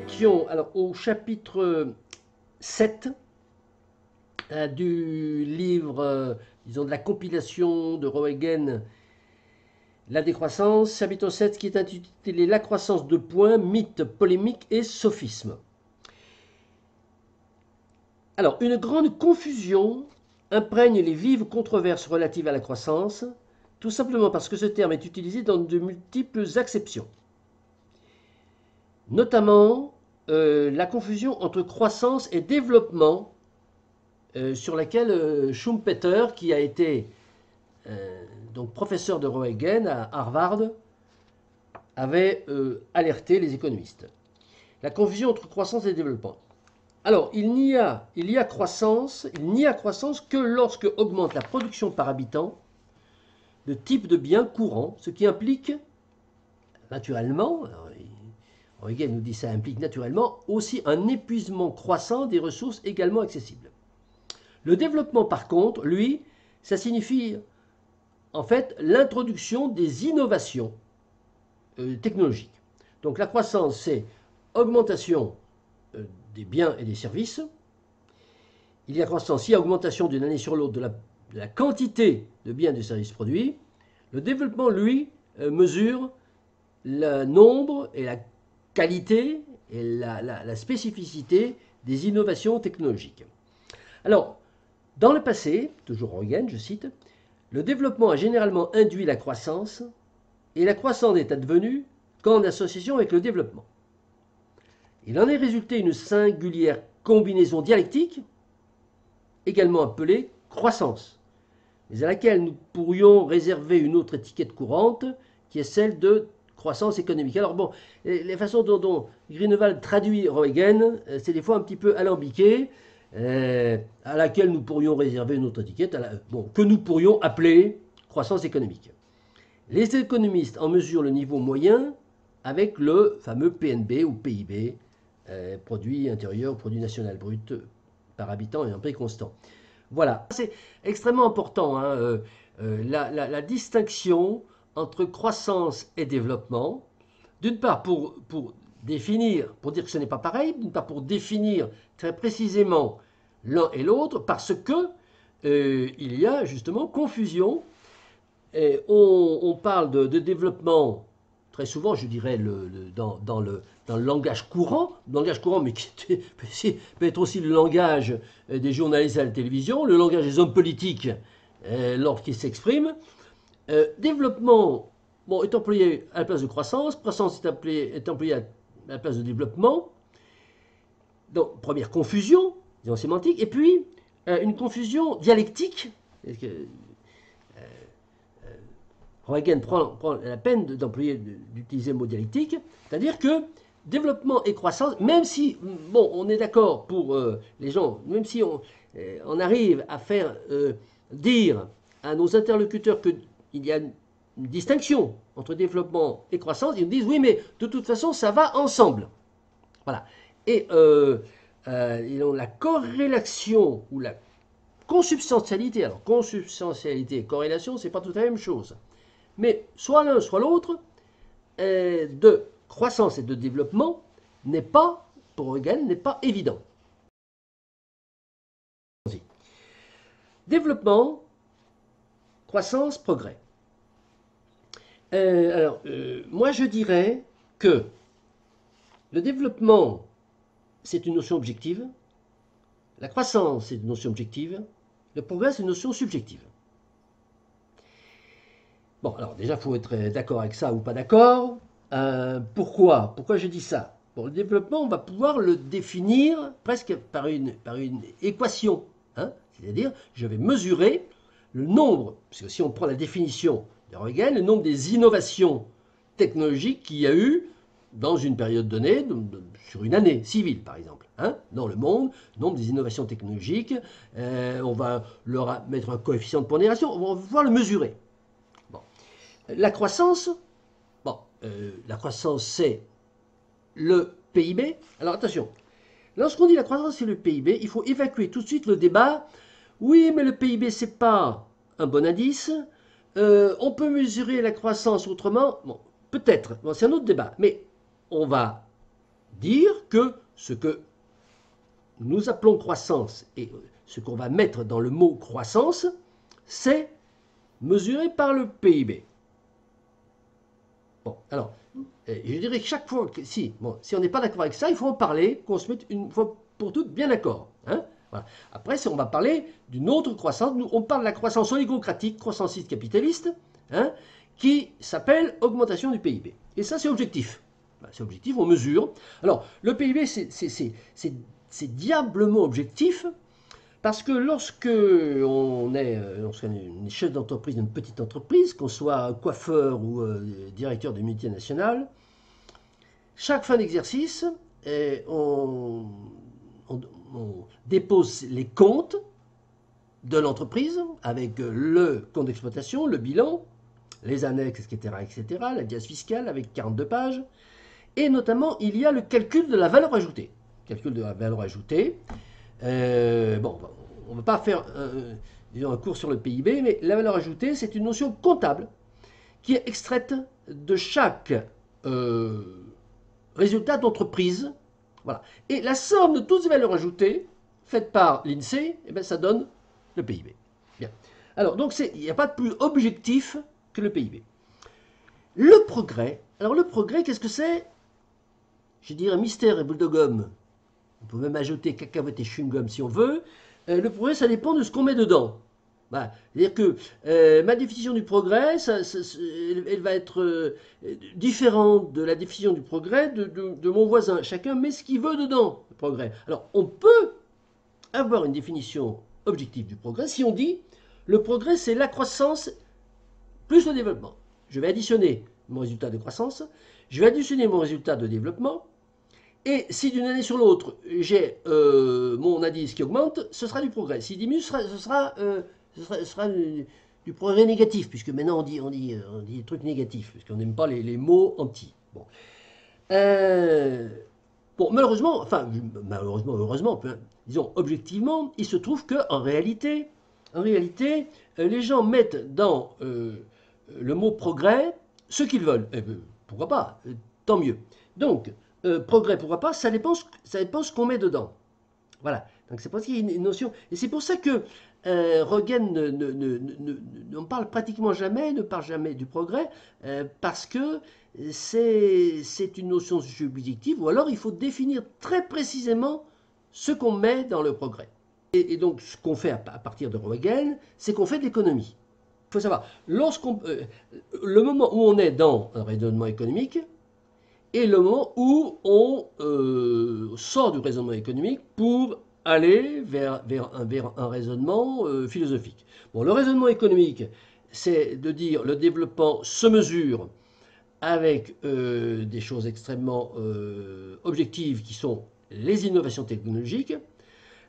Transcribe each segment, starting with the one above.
étions alors, au chapitre 7 du livre, disons, de la compilation de Roegen, La décroissance, chapitre 7 qui est intitulé La croissance de points, mythe, polémique et sophisme. Alors, une grande confusion imprègne les vives controverses relatives à la croissance, tout simplement parce que ce terme est utilisé dans de multiples acceptions. Notamment la confusion entre croissance et développement, sur laquelle Schumpeter, qui a été donc professeur de Roegen à Harvard, avait alerté les économistes. La confusion entre croissance et développement. Alors, il n'y a croissance que lorsque augmente la production par habitant de type de biens courants, ce qui implique naturellement, Roegen nous dit ça implique naturellement aussi un épuisement croissant des ressources également accessibles. Le développement, par contre, lui, ça signifie en fait l'introduction des innovations technologiques. Donc la croissance, c'est augmentation des biens et des services. Il y a croissance, il y a augmentation d'une année sur l'autre de la quantité de biens et de services produits. Le développement, lui, mesure le nombre et la qualité et la spécificité des innovations technologiques. Alors, dans le passé, toujours Roegen, je cite, le développement a généralement induit la croissance et la croissance est advenue qu'en association avec le développement. Il en est résulté une singulière combinaison dialectique, également appelée croissance, mais à laquelle nous pourrions réserver une autre étiquette courante, qui est celle de croissance économique. Alors bon, les façons dont Greenwald traduit Roegen, c'est des fois un petit peu alambiqué, à laquelle nous pourrions réserver une autre étiquette, que nous pourrions appeler croissance économique. Les économistes en mesurent le niveau moyen avec le fameux PNB ou PIB, produit intérieur, produit national brut par habitant et en prix constant. Voilà, c'est extrêmement important, hein, la distinction entre croissance et développement, d'une part pour définir, pour dire que ce n'est pas pareil, d'une part pour définir très précisément l'un et l'autre, parce que il y a justement confusion. Et on parle de développement très souvent, je dirais, dans le langage courant, mais qui peut être aussi le langage des journalistes à la télévision, le langage des hommes politiques lorsqu'ils s'expriment. Développement est employé à la place de croissance est employé à la place de développement. Donc, première confusion, disons sémantique, et puis une confusion dialectique. Roegen prend la peine d'utiliser le mot dialectique, c'est-à-dire que développement et croissance, même si, bon, on est d'accord pour les gens, même si on arrive à faire dire à nos interlocuteurs qu'il y a une distinction entre développement et croissance, ils nous disent oui, mais de toute façon, ça va ensemble. Voilà. Et la corrélation ou la consubstantialité, alors consubstantialité et corrélation, c'est pas tout à la même chose. Mais soit l'un, soit l'autre, de croissance et de développement n'est pas, pour Roegen, n'est pas évident. Développement, croissance, progrès. Moi je dirais que le développement, c'est une notion objective, la croissance, c'est une notion objective, le progrès, c'est une notion subjective. Bon, alors déjà, il faut être d'accord avec ça ou pas d'accord. Pourquoi je dis ça? Bon, le développement, on va pouvoir le définir presque par une équation. Hein, c'est-à-dire, je vais mesurer le nombre, parce que si on prend la définition de Roegen, le nombre des innovations technologiques qu'il y a eu dans une période donnée, sur une année civile par exemple, hein, dans le monde, le nombre des innovations technologiques, on va leur mettre un coefficient de pondération, on va pouvoir le mesurer. Bon. La croissance, c'est le PIB. Alors attention, lorsqu'on dit la croissance c'est le PIB, il faut évacuer tout de suite le débat. Oui, mais le PIB c'est pas un bon indice. On peut mesurer la croissance autrement. Bon, peut-être, bon, c'est un autre débat, mais on va dire que ce que nous appelons croissance et ce qu'on va mettre dans le mot croissance, c'est mesuré par le PIB. Bon, alors, je dirais que chaque fois que si on n'est pas d'accord avec ça, il faut en parler, qu'on se mette une fois pour toutes bien d'accord. Hein, voilà. Après, si on va parler d'une autre croissance, on parle de la croissance oligocratique, croissanciste capitaliste, hein, qui s'appelle augmentation du PIB. Et ça, c'est objectif. C'est objectif, on mesure. Alors, le PIB, c'est diablement objectif, parce que lorsqu'on est chef d'entreprise d'une petite entreprise, qu'on soit coiffeur ou directeur d'une multinationale, chaque fin d'exercice, on dépose les comptes de l'entreprise avec le compte d'exploitation, le bilan, les annexes, etc., etc., la liasse fiscale avec 42 pages, et notamment il y a le calcul de la valeur ajoutée. Calcul de la valeur ajoutée. Bon, on ne va pas faire un cours sur le PIB, mais la valeur ajoutée, c'est une notion comptable qui est extraite de chaque résultat d'entreprise. Voilà. Et la somme de toutes ces valeurs ajoutées, faites par l'INSEE, eh bien, ça donne le PIB. Bien. Alors, donc, il n'y a pas de plus objectif que le PIB. Le progrès, alors le progrès, qu'est-ce que c'est? Je dirais mystère et boule de gomme. On peut même ajouter cacahuètes et chewing-gum si on veut. Le progrès, ça dépend de ce qu'on met dedans. Bah, c'est-à-dire que ma définition du progrès, elle va être différente de la définition du progrès de mon voisin. Chacun met ce qu'il veut dedans, le progrès. Alors, on peut avoir une définition objective du progrès si on dit le progrès, c'est la croissance plus le développement. Je vais additionner mon résultat de croissance, je vais additionner mon résultat de développement, et si d'une année sur l'autre, j'ai mon indice qui augmente, ce sera du progrès. S'il diminue, ce sera du progrès négatif, puisque maintenant on dit des trucs négatifs, parce qu'on n'aime pas les mots anti. Bon. Bon, malheureusement, heureusement, disons objectivement, il se trouve qu'en réalité, les gens mettent dans le mot progrès ce qu'ils veulent. Pourquoi pas? Tant mieux. Donc, progrès, pourquoi pas? Ça dépend ce qu'on met dedans. Voilà. Donc, c'est parce qu'il y a une notion. Et c'est pour ça que Roegen ne parle pratiquement jamais, ne parle jamais du progrès, parce que c'est une notion subjective, ou alors il faut définir très précisément ce qu'on met dans le progrès. Et donc, ce qu'on fait à partir de Roegen, c'est qu'on fait de l'économie. Il faut savoir, le moment où on est dans un raisonnement économique, et le moment où on sort du raisonnement économique pour aller vers un raisonnement philosophique. Bon, le raisonnement économique, c'est de dire le développement se mesure avec des choses extrêmement objectives qui sont les innovations technologiques.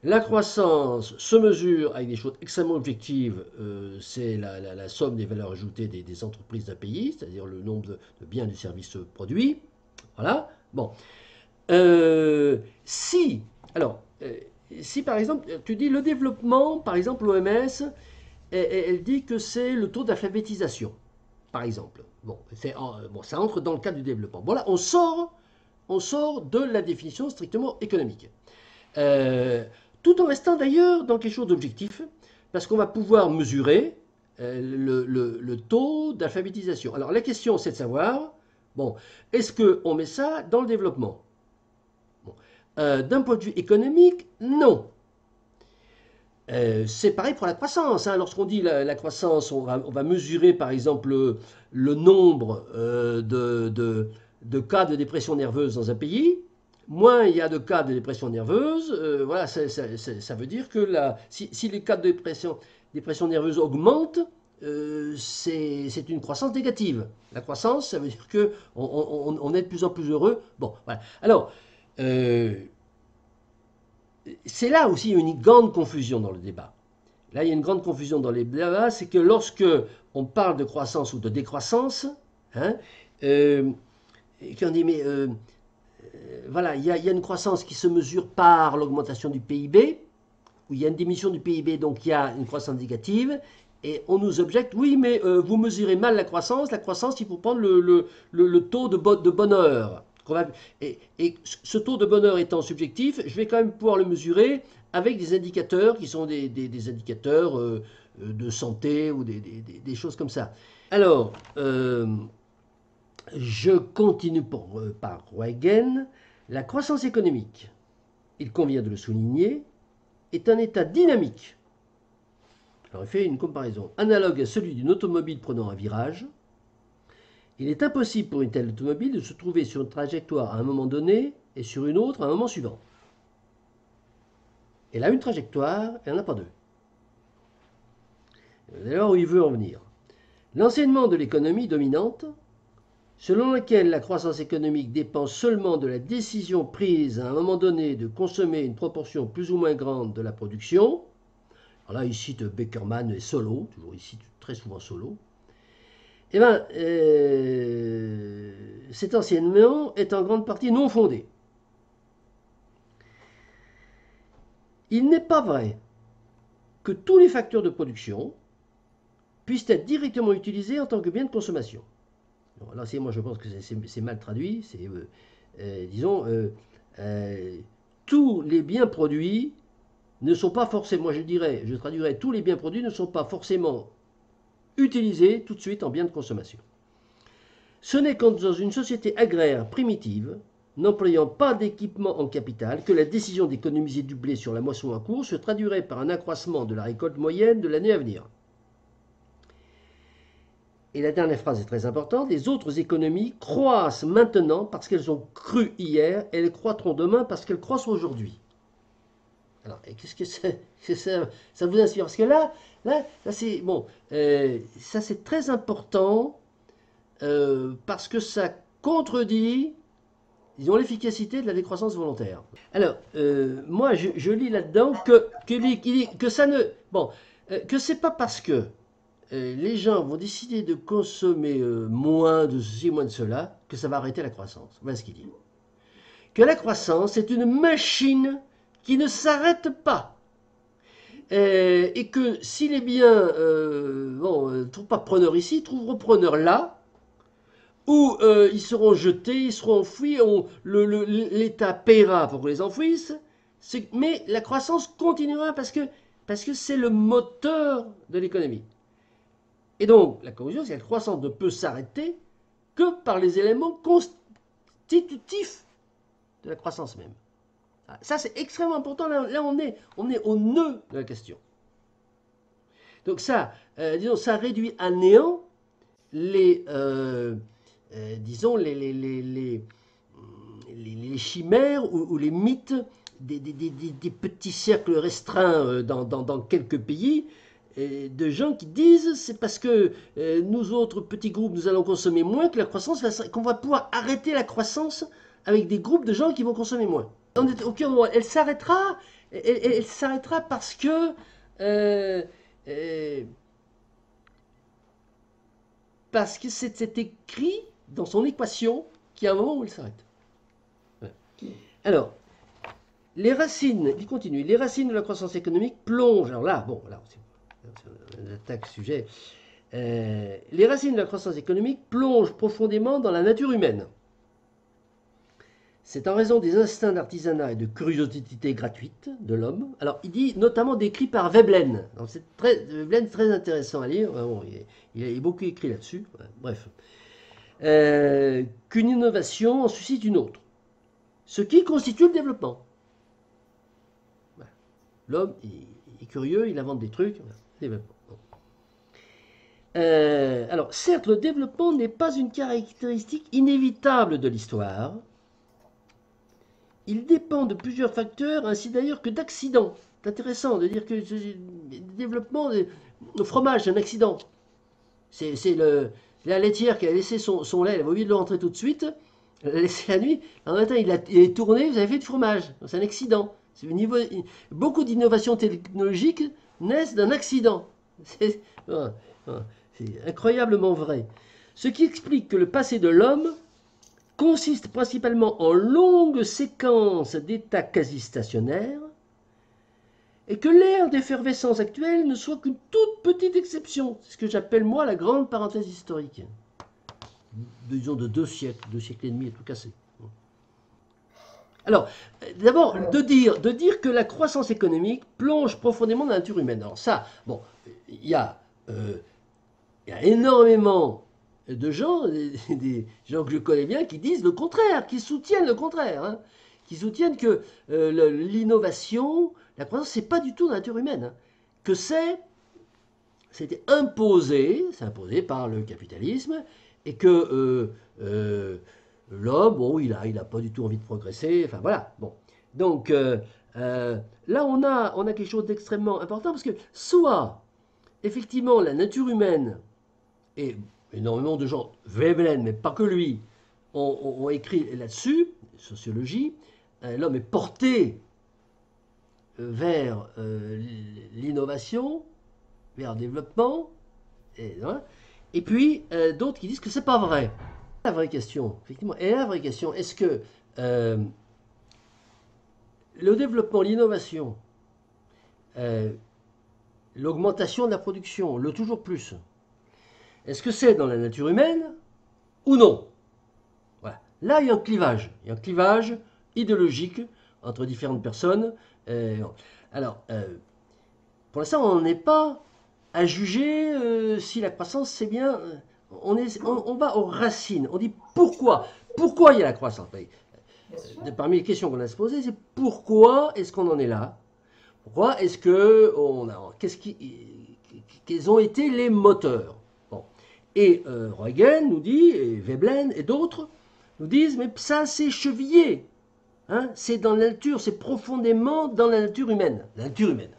La croissance se mesure avec des choses extrêmement objectives, c'est la somme des valeurs ajoutées des entreprises d'un pays, c'est-à-dire le nombre de biens et de services produits. Voilà. Bon. Si par exemple, tu dis le développement, par exemple l'OMS, elle dit que c'est le taux d'alphabétisation, par exemple. Bon, ça entre dans le cadre du développement. Voilà, on sort de la définition strictement économique. Tout en restant d'ailleurs dans quelque chose d'objectif, parce qu'on va pouvoir mesurer le taux d'alphabétisation. Alors la question, c'est de savoir, bon, est-ce qu'on met ça dans le développement? Bon. D'un point de vue économique, non. C'est pareil pour la croissance. Hein. Lorsqu'on dit la croissance, on va mesurer par exemple le nombre de cas de dépression nerveuse dans un pays. Moins il y a de cas de dépression nerveuse, voilà, ça veut dire que si les cas de dépression nerveuse augmentent, c'est une croissance négative. La croissance, ça veut dire qu'on est de plus en plus heureux. Bon, voilà. Alors, c'est là aussi une grande confusion dans le débat. Là, il y a une grande confusion dans les débats, c'est que lorsque on parle de croissance ou de décroissance, hein, qu'on dit, mais voilà, il y a une croissance qui se mesure par l'augmentation du PIB, où il y a une diminution du PIB, donc il y a une croissance négative, et on nous objecte, oui, mais vous mesurez mal la croissance, il faut prendre le taux de bonheur Et ce taux de bonheur étant subjectif, je vais quand même pouvoir le mesurer avec des indicateurs qui sont des indicateurs de santé ou des choses comme ça. Alors, je continue par Huygens. La croissance économique, il convient de le souligner, est un état dynamique. Alors, il fait une comparaison analogue à celui d'une automobile prenant un virage. Il est impossible pour une telle automobile de se trouver sur une trajectoire à un moment donné et sur une autre à un moment suivant. Elle a une trajectoire, elle n'en a pas deux. D'ailleurs, où il veut en venir. L'enseignement de l'économie dominante, selon lequel la croissance économique dépend seulement de la décision prise à un moment donné de consommer une proportion plus ou moins grande de la production, alors là il cite Beckerman et Solow, toujours il cite très souvent Solow, eh bien, cet enseignement est en grande partie non fondé. Il n'est pas vrai que tous les facteurs de production puissent être directement utilisés en tant que biens de consommation. Alors là, moi je pense que c'est mal traduit, c'est, disons, tous les biens produits ne sont pas forcément, je traduirais, tous les biens produits ne sont pas forcément utilisés tout de suite en biens de consommation. Ce n'est qu'en dans une société agraire primitive, n'employant pas d'équipement en capital, que la décision d'économiser du blé sur la moisson en cours se traduirait par un accroissement de la récolte moyenne de l'année à venir. Et la dernière phrase est très importante, les autres économies croissent maintenant parce qu'elles ont cru hier, et elles croîtront demain parce qu'elles croissent aujourd'hui. Alors, qu'est-ce que ça vous inspire? Parce que là c'est bon, ça c'est très important parce que ça contredit, disons, l'efficacité de la décroissance volontaire. Alors, moi, je lis là-dedans que ça ne, bon, que c'est pas parce que les gens vont décider de consommer moins de ceci, moins de cela, que ça va arrêter la croissance. Voilà ce qu'il dit. Que la croissance est une machine qui ne s'arrête pas. Et que si les biens ne trouvent pas preneur ici, trouveront preneur là, où ils seront jetés, ils seront enfouis, l'État paiera pour qu'on les enfouisse, mais la croissance continuera parce que c'est le moteur de l'économie. Et donc, la conclusion, c'est que la croissance ne peut s'arrêter que par les éléments constitutifs de la croissance même. Ça, c'est extrêmement important. Là on est au nœud de la question. Donc ça, disons, ça réduit à néant disons, les chimères ou les mythes des petits cercles restreints dans quelques pays, de gens qui disent c'est parce que nous autres petits groupes nous allons consommer moins que la croissance, qu'on va pouvoir arrêter la croissance avec des groupes de gens qui vont consommer moins. On est au cœur de moi. Elle s'arrêtera parce que c'est écrit dans son équation qu'il y a un moment où elle s'arrête. Ouais. Alors, les racines, il continue, les racines de la croissance économique plongent. Alors là, bon, là, on attaque le sujet. Les racines de la croissance économique plongent profondément dans la nature humaine. C'est en raison des instincts d'artisanat et de curiosité gratuite de l'homme. Alors, il dit notamment décrit par Veblen. Veblen est très intéressant à lire. Bon, il a beaucoup écrit là-dessus. Ouais, bref. Qu'une innovation en suscite une autre. Ce qui constitue le développement. Voilà. L'homme est curieux, il invente des trucs. Voilà. Développement. Alors, certes, le développement n'est pas une caractéristique inévitable de l'histoire. Il dépend de plusieurs facteurs, ainsi d'ailleurs que d'accidents. C'est intéressant de dire que le développement, le fromage, c'est un accident. C'est la laitière qui a laissé son lait, elle avait oublié de le rentrer tout de suite, elle l'a laissé la nuit, un matin il est tourné, vous avez fait du fromage. C'est un accident. Beaucoup d'innovations technologiques naissent d'un accident. C'est incroyablement vrai. Ce qui explique que le passé de l'homme consiste principalement en longues séquences d'états quasi stationnaires et que l'ère d'effervescence actuelle ne soit qu'une toute petite exception. C'est ce que j'appelle moi la grande parenthèse historique. Disons de 2 siècles et demi à tout casser. Alors, d'abord, de dire que la croissance économique plonge profondément dans la nature humaine. Alors ça, bon, il y a, il y a énormément de gens, des gens que je connais bien, qui disent le contraire, qui soutiennent le contraire, hein, qui soutiennent que l'innovation, la croissance, c'est pas du tout la nature humaine, hein, que c'était imposé, c'est imposé par le capitalisme, et que l'homme, bon, il a pas du tout envie de progresser, enfin voilà, bon. Donc là, on a quelque chose d'extrêmement important, parce que soit, effectivement, la nature humaine, et énormément de gens, Veblen, mais pas que lui, ont écrit là-dessus, sociologie, l'homme est porté vers l'innovation, vers le développement, hein, et puis d'autres qui disent que c'est pas vrai. La vraie question, effectivement, et la vraie question, est-ce que euh, le développement, l'innovation, euh, l'augmentation de la production, le toujours plus, est-ce que c'est dans la nature humaine ou non? Voilà. Là, il y a un clivage. Il y a un clivage idéologique entre différentes personnes. Alors, pour l'instant, on n'est pas à juger si la croissance c'est bien. On va aux racines. On dit pourquoi. Pourquoi il y a la croissance? Parmi les questions qu'on a à se poser, c'est pourquoi est-ce qu'on en est là? Pourquoi est-ce que on a, quels ont été les moteurs? Bon. Et Roegen nous dit, et Veblen et d'autres nous disent, mais ça c'est chevillé. Hein, c'est dans la nature, c'est profondément dans la nature humaine. La nature humaine.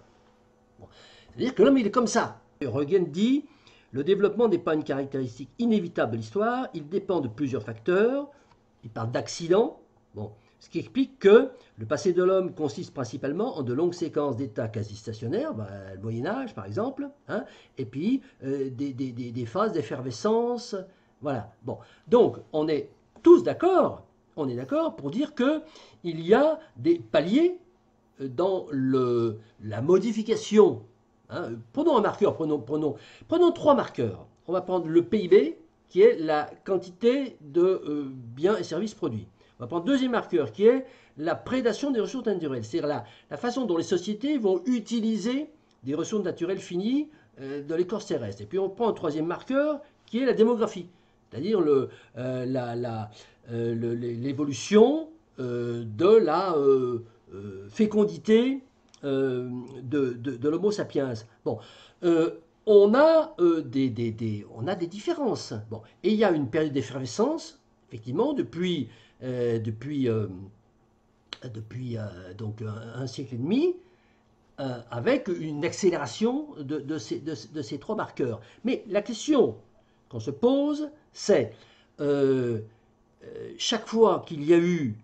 Bon. C'est-à-dire que l'homme, il est comme ça. Roegen dit, le développement n'est pas une caractéristique inévitable de l'histoire, il dépend de plusieurs facteurs. Il parle d'accidents. Bon. Ce qui explique que le passé de l'homme consiste principalement en de longues séquences d'états quasi stationnaires, le Moyen-Âge par exemple, hein, et puis des phases d'effervescence. Voilà. Bon. Donc, on est tous d'accord, pour dire qu'il y a des paliers dans la modification. Hein. Prenons un marqueur, prenons trois marqueurs. On va prendre le PIB, qui est la quantité de biens et services produits. On va prendre le deuxième marqueur, qui est la prédation des ressources naturelles, c'est-à-dire la façon dont les sociétés vont utiliser des ressources naturelles finies de l'écorce terrestre. Et puis on prend un troisième marqueur, qui est la démographie, c'est-à-dire l'évolution de la fécondité de l'Homo sapiens. Bon, on a des différences. Bon, et il y a une période d'effervescence, effectivement, depuis donc un siècle et demi, avec une accélération de ces trois marqueurs. Mais la question qu'on se pose, c'est chaque fois qu'il y a eu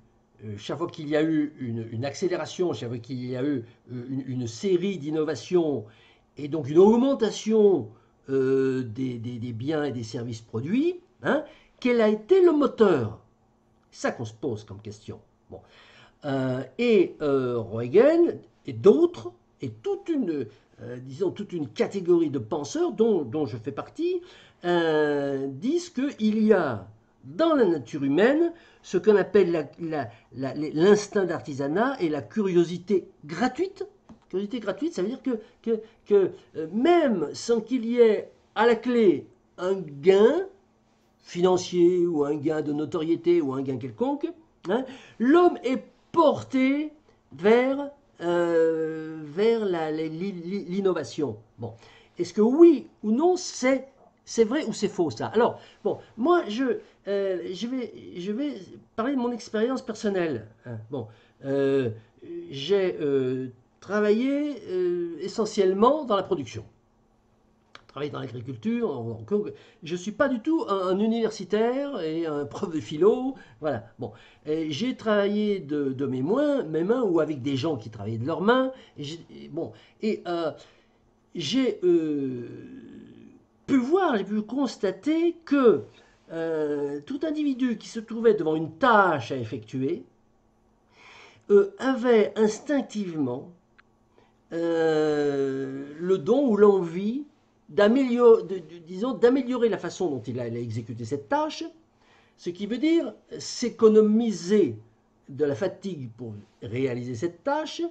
une accélération, chaque fois qu'il y a eu une série d'innovations et donc une augmentation des biens et des services produits, hein, quel a été le moteur? C'est ça qu'on se pose comme question. Bon. Roegen et d'autres, et disons toute une catégorie de penseurs dont je fais partie, disent qu'il y a dans la nature humaine ce qu'on appelle l'instinct d'artisanat et la curiosité gratuite. Curiosité gratuite, ça veut dire que même sans qu'il y ait à la clé un gain financier ou un gain de notoriété ou un gain quelconque, hein, l'homme est porté vers l'innovation. Bon, est-ce que oui ou non c'est vrai ou c'est faux ça? Alors, bon, moi je vais parler de mon expérience personnelle. Hein. Bon, j'ai travaillé essentiellement dans la production. Travaillé dans l'agriculture. Je ne suis pas du tout un universitaire et un prof de philo. Voilà. Bon, j'ai travaillé de mes mains ou avec des gens qui travaillaient de leurs mains. J'ai pu constater que tout individu qui se trouvait devant une tâche à effectuer avait instinctivement le don ou l'envie d'améliorer la façon dont il allait exécuter cette tâche, ce qui veut dire s'économiser de la fatigue pour réaliser cette tâche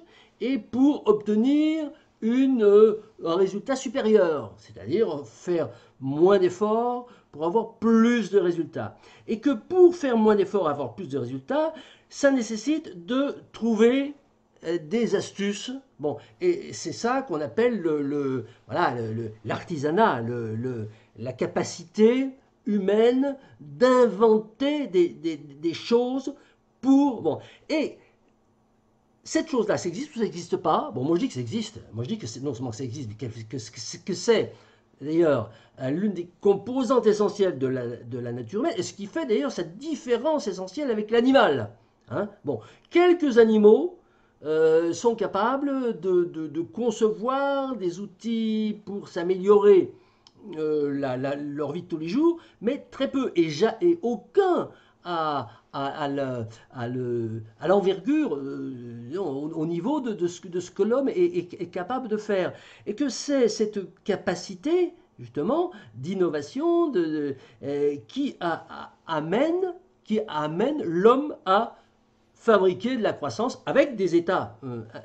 et pour obtenir un résultat supérieur, c'est-à-dire faire moins d'efforts pour avoir plus de résultats. Et que pour faire moins d'efforts et avoir plus de résultats, ça nécessite de trouver des astuces. Bon, et c'est ça qu'on appelle l'artisanat, la capacité humaine d'inventer des choses pour... Bon, et cette chose-là, ça existe ou ça n'existe pas? Bon, moi je dis que ça existe. Moi je dis que non seulement que ça existe, mais que c'est d'ailleurs l'une des composantes essentielles de la nature humaine, et ce qui fait d'ailleurs cette différence essentielle avec l'animal. Hein? Bon, quelques animaux sont capables de concevoir des outils pour s'améliorer leur vie de tous les jours, mais très peu, et aucun à l'envergure, au niveau de ce que l'homme est capable de faire. Et que c'est cette capacité, justement, d'innovation qui amène l'homme à fabriquer de la croissance avec des états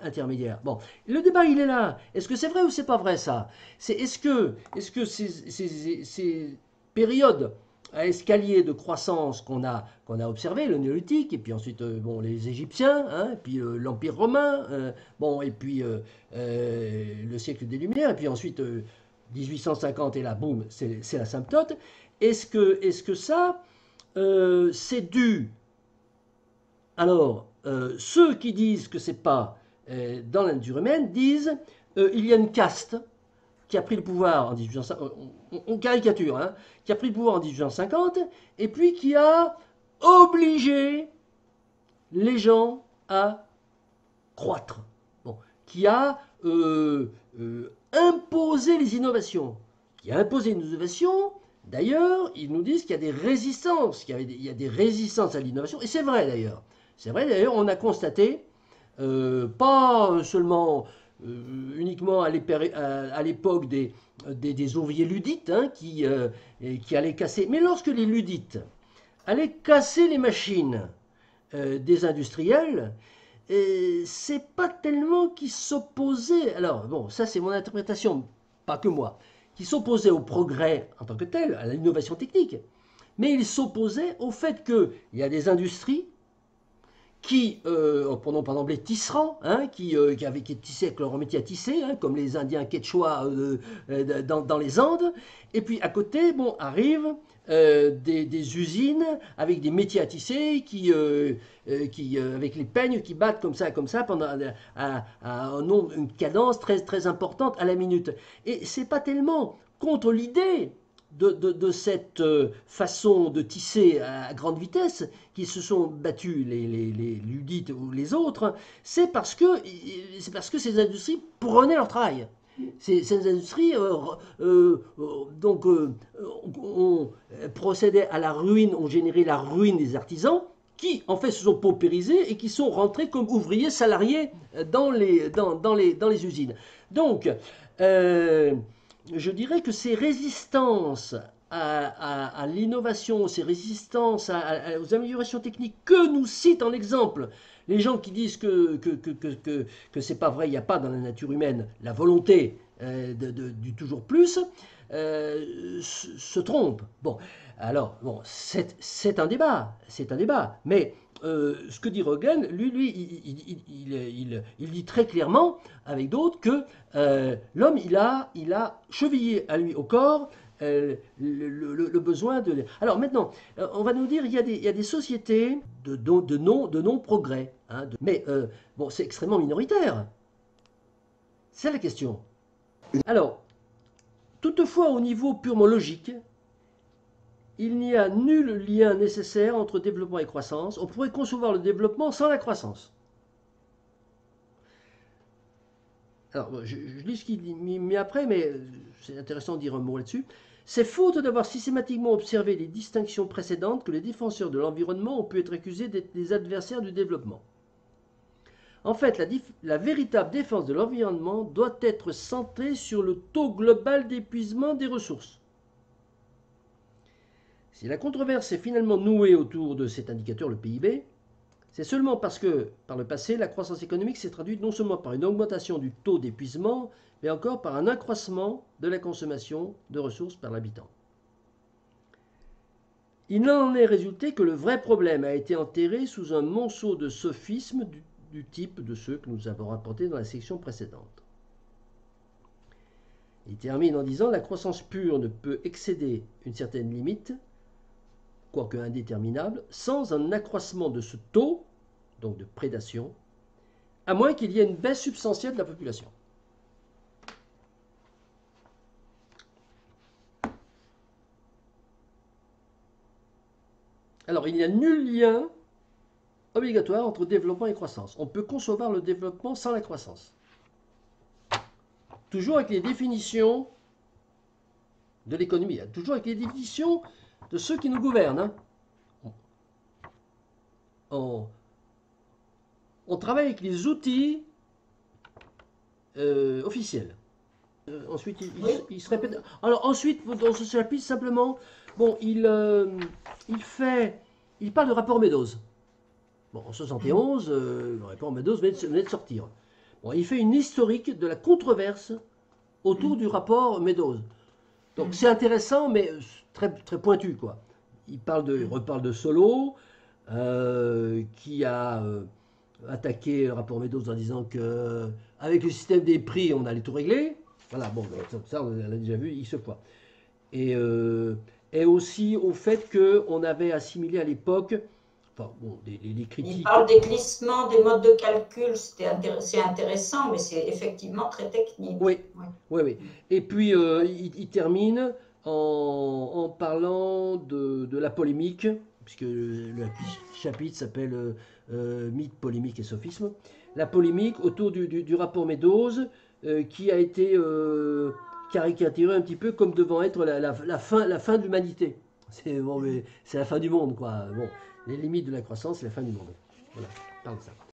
intermédiaires. Bon, le débat il est là. Est-ce que c'est vrai ou c'est pas vrai ça? Est-ce que ces périodes à escalier de croissance qu'on a observé, le néolithique, et puis ensuite bon, les Égyptiens, hein, et puis l'Empire romain, bon, et puis le siècle des Lumières, et puis ensuite 1850 et là, boum, c'est l'asymptote. Est-ce que ça, c'est dû. Alors, ceux qui disent que c'est pas dans la nature humaine disent il y a une caste qui a pris le pouvoir en 1850, on caricature, hein, qui a pris le pouvoir en 1850 et puis qui a obligé les gens à croître. Bon, qui a imposé les innovations. Qui a imposé les innovations. D'ailleurs, ils nous disent qu'il y a des résistances, il y a des résistances à l'innovation, et c'est vrai d'ailleurs. C'est vrai d'ailleurs, on a constaté, pas seulement uniquement à l'époque des ouvriers ludites hein, qui allaient casser, mais lorsque les ludites allaient casser les machines des industriels, c'est pas tellement qu'ils s'opposaient, alors bon, ça c'est mon interprétation, pas que moi, qui s'opposaient au progrès en tant que tel, à l'innovation technique, mais ils s'opposaient au fait qu'il y a des industries qui, prenons par exemple les tisserands, hein, qui tissaient avec leur métier à tisser, hein, comme les Indiens quechua dans les Andes, et puis à côté, bon, arrivent des usines avec des métiers à tisser avec les peignes qui battent comme ça pendant une cadence très, très importante à la minute. Et c'est pas tellement contre l'idée de cette façon de tisser à grande vitesse qui se sont battus les ludites ou les autres, c'est parce que ces industries prenaient leur travail. Ces industries ont procédé à la ruine, ont généré la ruine des artisans qui en fait se sont paupérisés et qui sont rentrés comme ouvriers salariés dans les usines. Donc, je dirais que ces résistances à l'innovation, ces résistances aux améliorations techniques que nous citent en exemple les gens qui disent que c'est pas vrai, il n'y a pas dans la nature humaine la volonté du toujours plus, se trompent. Bon, alors, bon, c'est un débat, mais ce que dit Rogan, il dit très clairement, avec d'autres, que l'homme, il a chevillé à lui au corps le besoin de... Alors maintenant, on va nous dire, il y a des sociétés de non-progrès, hein, mais bon, c'est extrêmement minoritaire. C'est la question. Alors, toutefois, au niveau purement logique, il n'y a nul lien nécessaire entre développement et croissance. On pourrait concevoir le développement sans la croissance. Alors, je lis ce qu'il dit, mais après, mais c'est intéressant de dire un mot là-dessus. C'est faute d'avoir systématiquement observé les distinctions précédentes que les défenseurs de l'environnement ont pu être accusés d'être des adversaires du développement. En fait, la véritable défense de l'environnement doit être centrée sur le taux global d'épuisement des ressources. Si la controverse est finalement nouée autour de cet indicateur, le PIB, C'est seulement parce que, par le passé, la croissance économique s'est traduite non seulement par une augmentation du taux d'épuisement, mais encore par un accroissement de la consommation de ressources par l'habitant. Il n'en est résulté que le vrai problème a été enterré sous un monceau de sophismes du type de ceux que nous avons rapportés dans la section précédente. Il termine en disant « La croissance pure ne peut excéder une certaine limite, quoique indéterminable, sans un accroissement de ce taux, donc de prédation, à moins qu'il y ait une baisse substantielle de la population. » Alors, il n'y a nul lien obligatoire entre développement et croissance. On peut concevoir le développement sans la croissance. Toujours avec les définitions de l'économie, toujours avec les définitions de ceux qui nous gouvernent. On travaille avec les outils officiels. Ensuite, il se répète. Alors ensuite, dans ce chapitre, simplement, bon, il parle de rapport Meadows. Bon, en 71, le rapport Meadows venait de sortir. Bon, il fait une historique de la controverse autour du rapport Meadows. Donc c'est intéressant, mais très, très pointu, quoi. Il reparle de Solow, qui a attaqué le rapport Meadows en disant que avec le système des prix, on allait tout régler. Voilà, bon, ça on l'a déjà vu, il se quoi. Et aussi au fait qu'on avait assimilé à l'époque, enfin bon, les critiques. Il parle des glissements, des modes de calcul, c'est intéressant, mais c'est effectivement très technique. Oui, oui, oui. Et puis il termine en parlant de la polémique, puisque le chapitre s'appelle Mythe, polémique et sophisme. La polémique autour du rapport Meadows, qui a été caricaturé un petit peu comme devant être la fin de l'humanité. C'est bon, la fin du monde, quoi. Bon, les limites de la croissance, c'est la fin du monde. Voilà, parle de ça.